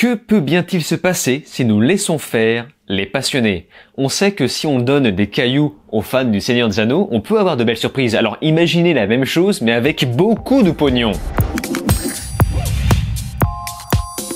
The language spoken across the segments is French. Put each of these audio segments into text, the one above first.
Que peut bien-il se passer si nous laissons faire les passionnés? On sait que si on donne des cailloux aux fans du Seigneur des Anneaux, on peut avoir de belles surprises. Alors imaginez la même chose mais avec beaucoup de pognon.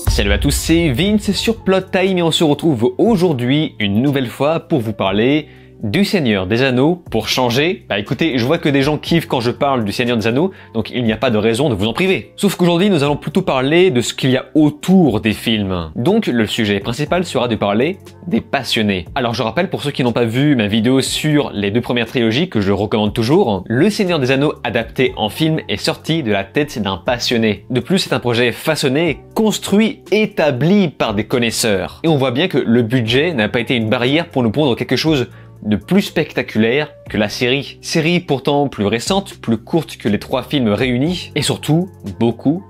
Salut à tous, c'est Vince sur Plot Time et on se retrouve aujourd'hui une nouvelle fois pour vous parler du Seigneur des Anneaux. Pour changer, écoutez, je vois que des gens kiffent quand je parle du Seigneur des Anneaux, donc il n'y a pas de raison de vous en priver. Sauf qu'aujourd'hui, nous allons plutôt parler de ce qu'il y a autour des films. Donc le sujet principal sera de parler des passionnés. Alors je rappelle pour ceux qui n'ont pas vu ma vidéo sur les deux premières trilogies, que je recommande toujours, le Seigneur des Anneaux adapté en film est sorti de la tête d'un passionné. De plus, c'est un projet façonné, construit, établi par des connaisseurs. Et on voit bien que le budget n'a pas été une barrière pour nous pondre quelque chose de plus spectaculaire que la série. Série pourtant plus récente, plus courte que les 3 films réunis, et surtout beaucoup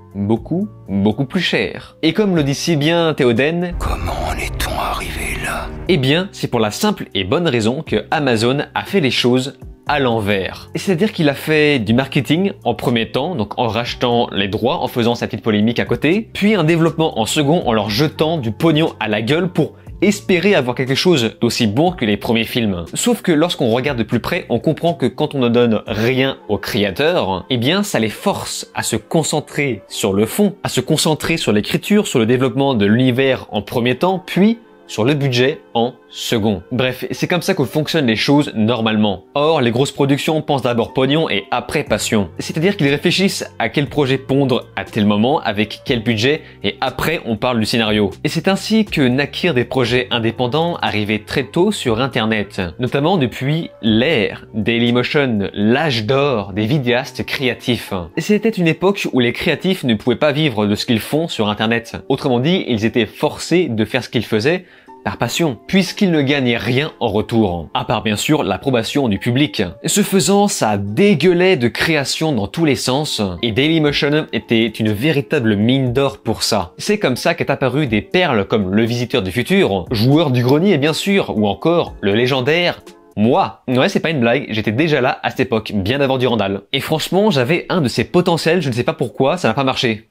plus cher. Et comme le dit si bien Théoden, comment en est-on arrivé là? Eh bien, c'est pour la simple et bonne raison que Amazon a fait les choses à l'envers. Et c'est-à-dire qu'il a fait du marketing en premier temps, donc en rachetant les droits, en faisant sa petite polémique à côté, puis un développement en second en leur jetant du pognon à la gueule pour espérer avoir quelque chose d'aussi bon que les premiers films. Sauf que lorsqu'on regarde de plus près, on comprend que quand on ne donne rien aux créateurs, eh bien ça les force à se concentrer sur le fond, à se concentrer sur l'écriture, sur le développement de l'univers en premier temps, puis sur le budget en second. Bref, c'est comme ça que fonctionnent les choses normalement. Or, les grosses productions pensent d'abord pognon et après passion. C'est-à-dire qu'ils réfléchissent à quel projet pondre à tel moment, avec quel budget, et après on parle du scénario. Et c'est ainsi que naquirent des projets indépendants arrivés très tôt sur internet, notamment depuis l'ère Dailymotion, l'âge d'or des vidéastes créatifs. Et c'était une époque où les créatifs ne pouvaient pas vivre de ce qu'ils font sur internet. Autrement dit, ils étaient forcés de faire ce qu'ils faisaient par passion, puisqu'il ne gagnait rien en retour, à part bien sûr l'approbation du public. Et ce faisant, ça dégueulait de création dans tous les sens, et Dailymotion était une véritable mine d'or pour ça. C'est comme ça qu'est apparu des perles comme Le Visiteur du Futur, Joueur du Grenier bien sûr, ou encore le légendaire moi. Ouais, c'est pas une blague, j'étais déjà là à cette époque, bien avant Durandal. Et franchement, j'avais un de ces potentiels, je ne sais pas pourquoi, ça n'a pas marché.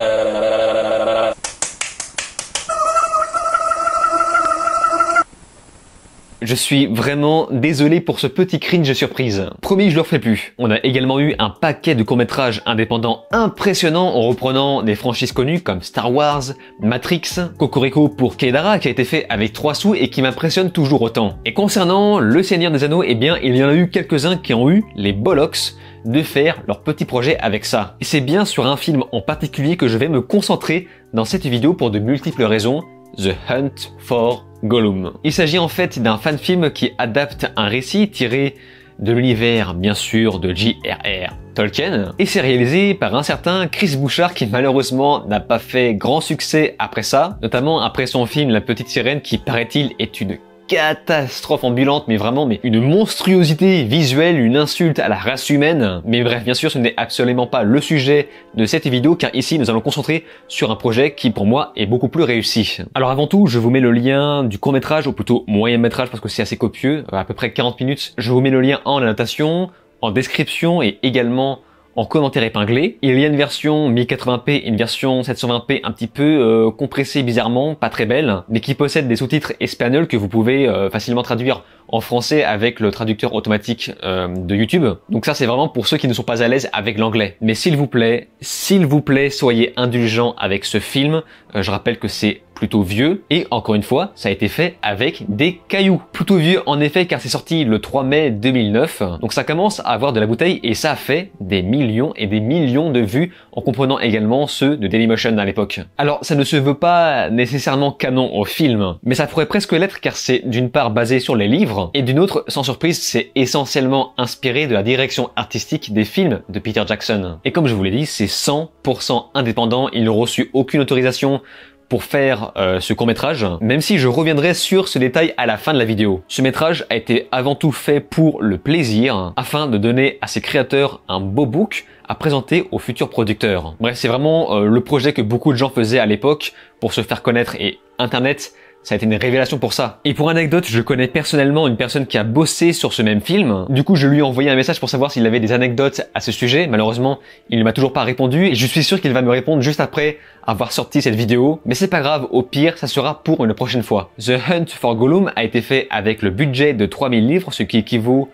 Je suis vraiment désolé pour ce petit cringe surprise. Promis, je le refais plus. On a également eu un paquet de courts-métrages indépendants impressionnants en reprenant des franchises connues comme Star Wars, Matrix, Cocorico pour Kedara qui a été fait avec 3 sous et qui m'impressionne toujours autant. Et concernant Le Seigneur des Anneaux, eh bien, il y en a eu quelques-uns qui ont eu les bollocks de faire leur petit projet avec ça. Et c'est bien sur un film en particulier que je vais me concentrer dans cette vidéo pour de multiples raisons. The Hunt for Gollum. Il s'agit en fait d'un fan-film qui adapte un récit tiré de l'univers, bien sûr, de J.R.R. Tolkien, et c'est réalisé par un certain Chris Bouchard qui malheureusement n'a pas fait grand succès après ça, notamment après son film La Petite Sirène qui, paraît-il, est une catastrophe ambulante, mais vraiment une monstruosité visuelle, une insulte à la race humaine. Mais bref, bien sûr, ce n'est absolument pas le sujet de cette vidéo, car ici, nous allons concentrer sur un projet qui, pour moi, est beaucoup plus réussi. Alors avant tout, je vous mets le lien du court-métrage, ou plutôt moyen-métrage, parce que c'est assez copieux, à peu près 40 minutes. Je vous mets le lien en annotation, en description, et également en commentaire épinglé. Il y a une version 1080p et une version 720p un petit peu compressée bizarrement, pas très belle, mais qui possède des sous-titres espagnols que vous pouvez facilement traduire en français avec le traducteur automatique de YouTube. Donc ça, c'est vraiment pour ceux qui ne sont pas à l'aise avec l'anglais. Mais s'il vous plaît, soyez indulgents avec ce film. Je rappelle que c'est plutôt vieux et encore une fois, ça a été fait avec des cailloux. Plutôt vieux en effet car c'est sorti le 3 mai 2009. Donc ça commence à avoir de la bouteille et ça a fait des millions et des millions de vues en comprenant également ceux de Dailymotion à l'époque. Alors ça ne se veut pas nécessairement canon au film, mais ça pourrait presque l'être car c'est d'une part basé sur les livres et d'une autre, sans surprise, c'est essentiellement inspiré de la direction artistique des films de Peter Jackson. Et comme je vous l'ai dit, c'est 100% indépendant, ils n'ont reçu aucune autorisation pour faire ce court-métrage, même si je reviendrai sur ce détail à la fin de la vidéo. Ce métrage a été avant tout fait pour le plaisir, afin de donner à ses créateurs un beau book à présenter aux futurs producteurs. Bref, c'est vraiment le projet que beaucoup de gens faisaient à l'époque pour se faire connaître, et Internet, ça a été une révélation pour ça. Et pour anecdote, je connais personnellement une personne qui a bossé sur ce même film. Du coup, je lui ai envoyé un message pour savoir s'il avait des anecdotes à ce sujet. Malheureusement, il ne m'a toujours pas répondu et je suis sûr qu'il va me répondre juste après avoir sorti cette vidéo. Mais c'est pas grave, au pire, ça sera pour une prochaine fois. The Hunt for Gollum a été fait avec le budget de 3000 livres, ce qui équivaut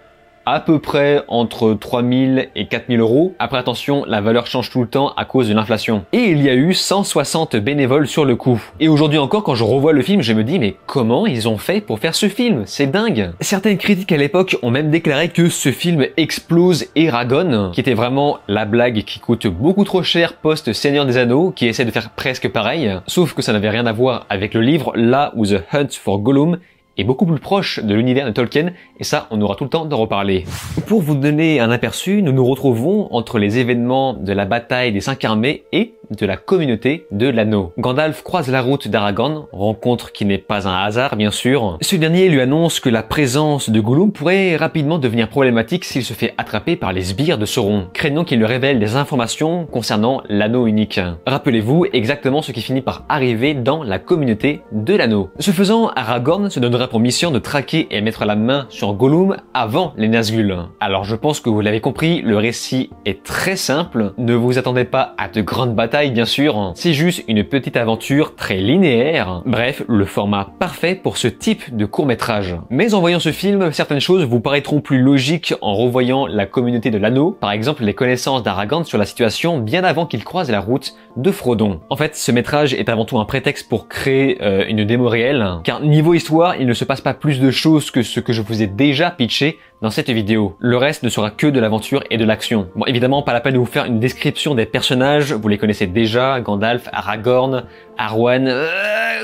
à peu près entre 3000 et 4000 euros. Après attention, la valeur change tout le temps à cause de l'inflation. Et il y a eu 160 bénévoles sur le coup. Et aujourd'hui encore, quand je revois le film, je me dis mais comment ils ont fait pour faire ce film? C'est dingue. Certaines critiques à l'époque ont même déclaré que ce film explose Eragon, qui était vraiment la blague qui coûte beaucoup trop cher post Seigneur des Anneaux, qui essaie de faire presque pareil. Sauf que ça n'avait rien à voir avec le livre, là où The Hunt for Gollum est beaucoup plus proche de l'univers de Tolkien, et ça, on aura tout le temps d'en reparler. Pour vous donner un aperçu, nous nous retrouvons entre les événements de la bataille des 5 armées et de la communauté de l'anneau. Gandalf croise la route d'Aragorn, rencontre qui n'est pas un hasard bien sûr. Ce dernier lui annonce que la présence de Gollum pourrait rapidement devenir problématique s'il se fait attraper par les sbires de Sauron, craignant qu'il lui révèle des informations concernant l'anneau unique. Rappelez-vous exactement ce qui finit par arriver dans la communauté de l'anneau. Ce faisant, Aragorn se donnera pour mission de traquer et mettre la main sur Gollum avant les Nazgûl. Alors je pense que vous l'avez compris, le récit est très simple, ne vous attendez pas à de grandes batailles bien sûr, c'est juste une petite aventure très linéaire, bref, le format parfait pour ce type de court-métrage. Mais en voyant ce film, certaines choses vous paraîtront plus logiques en revoyant la communauté de l'anneau, par exemple les connaissances d'Aragorn sur la situation bien avant qu'il croise la route de Frodon. En fait, ce métrage est avant tout un prétexte pour créer une démo réelle, car niveau histoire, il ne se passe pas plus de choses que ce que je vous ai déjà pitché dans cette vidéo. Le reste ne sera que de l'aventure et de l'action. Bon, évidemment, pas la peine de vous faire une description des personnages, vous les connaissez déjà, Gandalf, Aragorn, Arwen,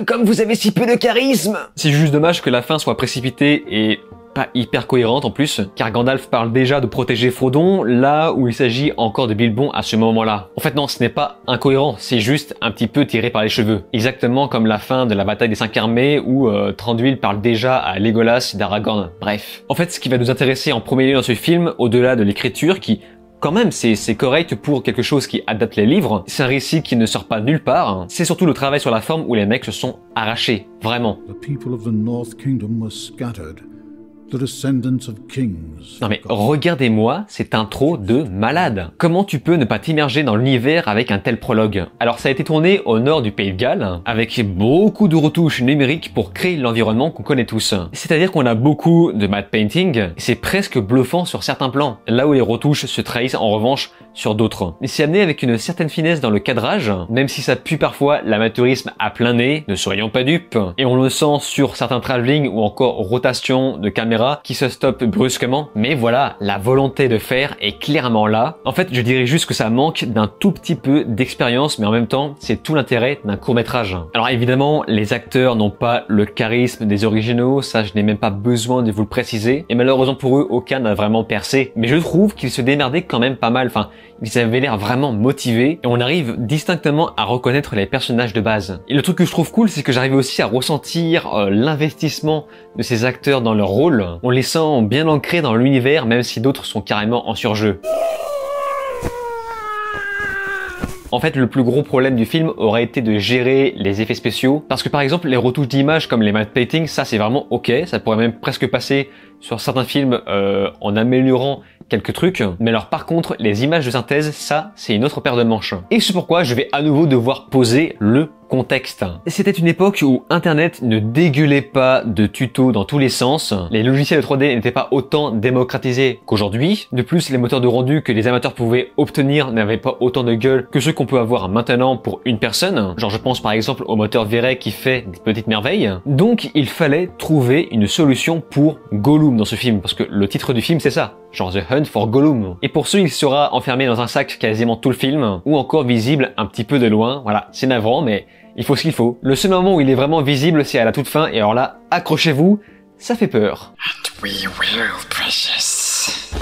comme vous avez si peu de charisme! C'est juste dommage que la fin soit précipitée et pas hyper cohérente en plus, car Gandalf parle déjà de protéger Frodon, là où il s'agit encore de Bilbon à ce moment-là. En fait non, ce n'est pas incohérent, c'est juste un petit peu tiré par les cheveux. Exactement comme la fin de la bataille des 5 armées où Thranduil parle déjà à Legolas d'Aragorn. Bref. En fait, ce qui va nous intéresser en premier lieu dans ce film, au-delà de l'écriture qui quand même, c'est correct pour quelque chose qui adapte les livres. C'est un récit qui ne sort pas nulle part. C'est surtout le travail sur la forme où les mecs se sont arrachés. Vraiment. The people of the North Kingdom were scattered. The descendants of kings. Non mais regardez-moi cette intro de malade. Comment tu peux ne pas t'immerger dans l'univers avec un tel prologue? Alors ça a été tourné au nord du Pays de Galles, avec beaucoup de retouches numériques pour créer l'environnement qu'on connaît tous. C'est-à-dire qu'on a beaucoup de matte painting, et c'est presque bluffant sur certains plans, là où les retouches se trahissent en revanche sur d'autres. Mais c'est amené avec une certaine finesse dans le cadrage, même si ça pue parfois l'amateurisme à plein nez, ne soyons pas dupes. Et on le sent sur certains travelling ou encore rotation de caméra qui se stoppe brusquement, mais voilà, la volonté de faire est clairement là. En fait, je dirais juste que ça manque d'un tout petit peu d'expérience, mais en même temps, c'est tout l'intérêt d'un court-métrage. Alors évidemment, les acteurs n'ont pas le charisme des originaux, ça je n'ai même pas besoin de vous le préciser, et malheureusement pour eux, aucun n'a vraiment percé. Mais je trouve qu'ils se démerdaient quand même pas mal, enfin, ils avaient l'air vraiment motivés, et on arrive distinctement à reconnaître les personnages de base. Et le truc que je trouve cool, c'est que j'arrive aussi à ressentir l'investissement de ces acteurs dans leur rôle. On les sent bien ancrés dans l'univers, même si d'autres sont carrément en surjeu. En fait, le plus gros problème du film aurait été de gérer les effets spéciaux, parce que par exemple, les retouches d'images comme les matte painting, ça c'est vraiment ok, ça pourrait même presque passer sur certains films en améliorant quelques trucs, mais alors par contre, les images de synthèse, ça c'est une autre paire de manches. Et c'est pourquoi je vais à nouveau devoir poser le contexte. C'était une époque où Internet ne dégueulait pas de tutos dans tous les sens, les logiciels de 3D n'étaient pas autant démocratisés qu'aujourd'hui, de plus les moteurs de rendu que les amateurs pouvaient obtenir n'avaient pas autant de gueule que ceux qu'on peut avoir maintenant pour une personne, genre je pense par exemple au moteur V-Ray qui fait des petites merveilles, donc il fallait trouver une solution pour Gollum dans ce film, parce que le titre du film c'est ça, genre The Hunt for Gollum. Et pour ceux, il sera enfermé dans un sac quasiment tout le film, ou encore visible un petit peu de loin, voilà, c'est navrant, mais il faut ce qu'il faut. Le seul moment où il est vraiment visible, c'est à la toute fin, et alors là, accrochez-vous, ça fait peur. And we will, precious.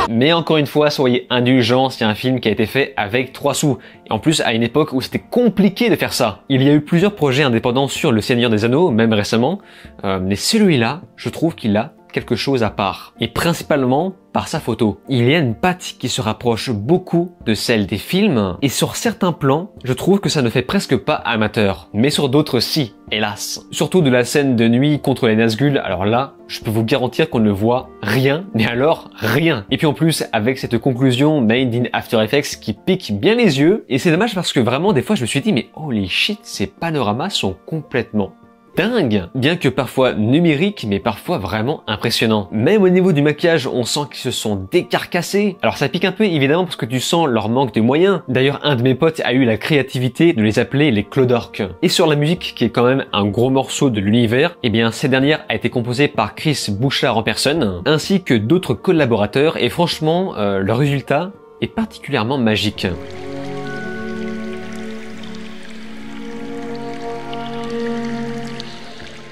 Mais encore une fois, soyez indulgents, c'est un film qui a été fait avec 3 sous. Et en plus, à une époque où c'était compliqué de faire ça. Il y a eu plusieurs projets indépendants sur Le Seigneur des Anneaux, même récemment. Mais celui-là, je trouve qu'il a quelque chose à part, et principalement par sa photo. Il y a une patte qui se rapproche beaucoup de celle des films, et sur certains plans, je trouve que ça ne fait presque pas amateur, mais sur d'autres si, hélas. Surtout de la scène de nuit contre les Nazgûl, alors là, je peux vous garantir qu'on ne voit rien, mais alors rien. Et puis en plus, avec cette conclusion made in After Effects qui pique bien les yeux, et c'est dommage parce que vraiment des fois je me suis dit mais holy shit, ces panoramas sont complètement dingue, bien que parfois numérique, mais parfois vraiment impressionnant. Même au niveau du maquillage, on sent qu'ils se sont décarcassés. Alors ça pique un peu évidemment parce que tu sens leur manque de moyens. D'ailleurs, un de mes potes a eu la créativité de les appeler les Clodorks. Et sur la musique, qui est quand même un gros morceau de l'univers, eh bien cette dernière a été composée par Chris Bouchard en personne, ainsi que d'autres collaborateurs, et franchement, le résultat est particulièrement magique.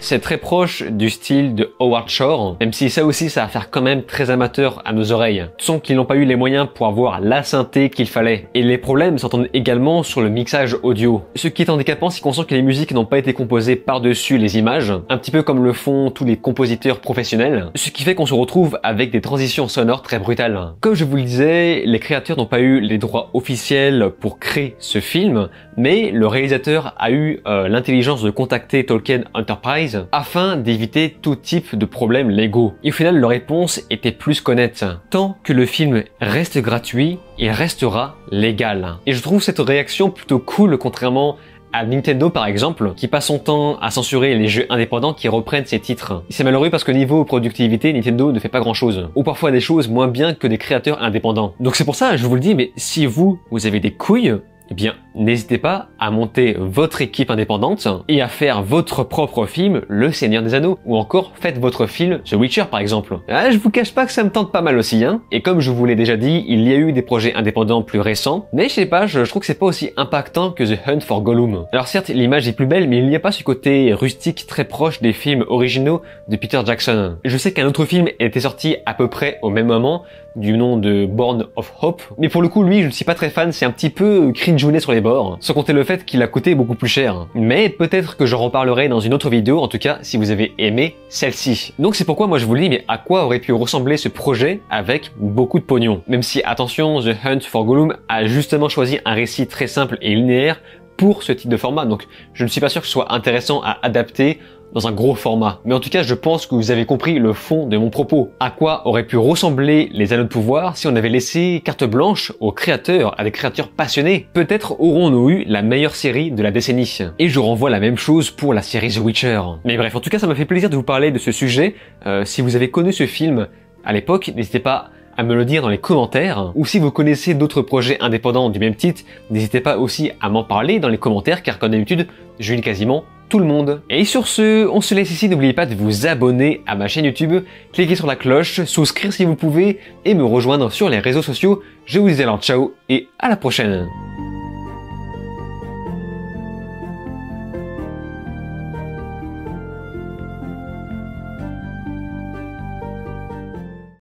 C'est très proche du style de Howard Shore, même si ça aussi ça va faire quand même très amateur à nos oreilles. Tu sens qu'ils n'ont pas eu les moyens pour avoir la synthé qu'il fallait. Et les problèmes s'entendent également sur le mixage audio. Ce qui est handicapant, c'est qu'on sent que les musiques n'ont pas été composées par-dessus les images, un petit peu comme le font tous les compositeurs professionnels, ce qui fait qu'on se retrouve avec des transitions sonores très brutales. Comme je vous le disais, les créateurs n'ont pas eu les droits officiels pour créer ce film, mais le réalisateur a eu l'intelligence de contacter Tolkien Enterprise afin d'éviter tout type de problèmes légaux. Et au final, leur réponse était plus qu'honnête. Tant que le film reste gratuit, il restera légal. Et je trouve cette réaction plutôt cool, contrairement à Nintendo par exemple, qui passe son temps à censurer les jeux indépendants qui reprennent ses titres. C'est malheureux parce que niveau productivité, Nintendo ne fait pas grand chose, ou parfois des choses moins bien que des créateurs indépendants. Donc c'est pour ça, je vous le dis, mais si vous avez des couilles, eh bien, n'hésitez pas à monter votre équipe indépendante et à faire votre propre film, Le Seigneur des Anneaux, ou encore faites votre film The Witcher par exemple. Ah, je vous cache pas que ça me tente pas mal aussi, hein. Et comme je vous l'ai déjà dit, il y a eu des projets indépendants plus récents, mais je sais pas, je trouve que c'est pas aussi impactant que The Hunt for Gollum. Alors certes, l'image est plus belle, mais il n'y a pas ce côté rustique très proche des films originaux de Peter Jackson. Je sais qu'un autre film était sorti à peu près au même moment, du nom de Born of Hope, mais pour le coup, lui, je ne suis pas très fan, c'est un petit peu cringeouné sur les bords, sans compter le fait qu'il a coûté beaucoup plus cher. Mais peut-être que j'en reparlerai dans une autre vidéo, en tout cas si vous avez aimé celle-ci. Donc c'est pourquoi moi je vous le dis, mais à quoi aurait pu ressembler ce projet avec beaucoup de pognon? Même si, attention, The Hunt for Gollum a justement choisi un récit très simple et linéaire pour ce type de format, donc je ne suis pas sûr que ce soit intéressant à adapter dans un gros format. Mais en tout cas, je pense que vous avez compris le fond de mon propos. À quoi auraient pu ressembler les Anneaux de pouvoir si on avait laissé carte blanche aux créateurs, à des créateurs passionnés? Peut-être aurons-nous eu la meilleure série de la décennie. Et je renvoie la même chose pour la série The Witcher. Mais bref, en tout cas, ça m'a fait plaisir de vous parler de ce sujet. Si vous avez connu ce film à l'époque, n'hésitez pas à me le dire dans les commentaires, ou si vous connaissez d'autres projets indépendants du même titre, n'hésitez pas aussi à m'en parler dans les commentaires, car comme d'habitude, je lis quasiment tout le monde. Et sur ce, on se laisse ici, n'oubliez pas de vous abonner à ma chaîne YouTube, cliquez sur la cloche, souscrire si vous pouvez, et me rejoindre sur les réseaux sociaux. Je vous dis alors ciao, et à la prochaine.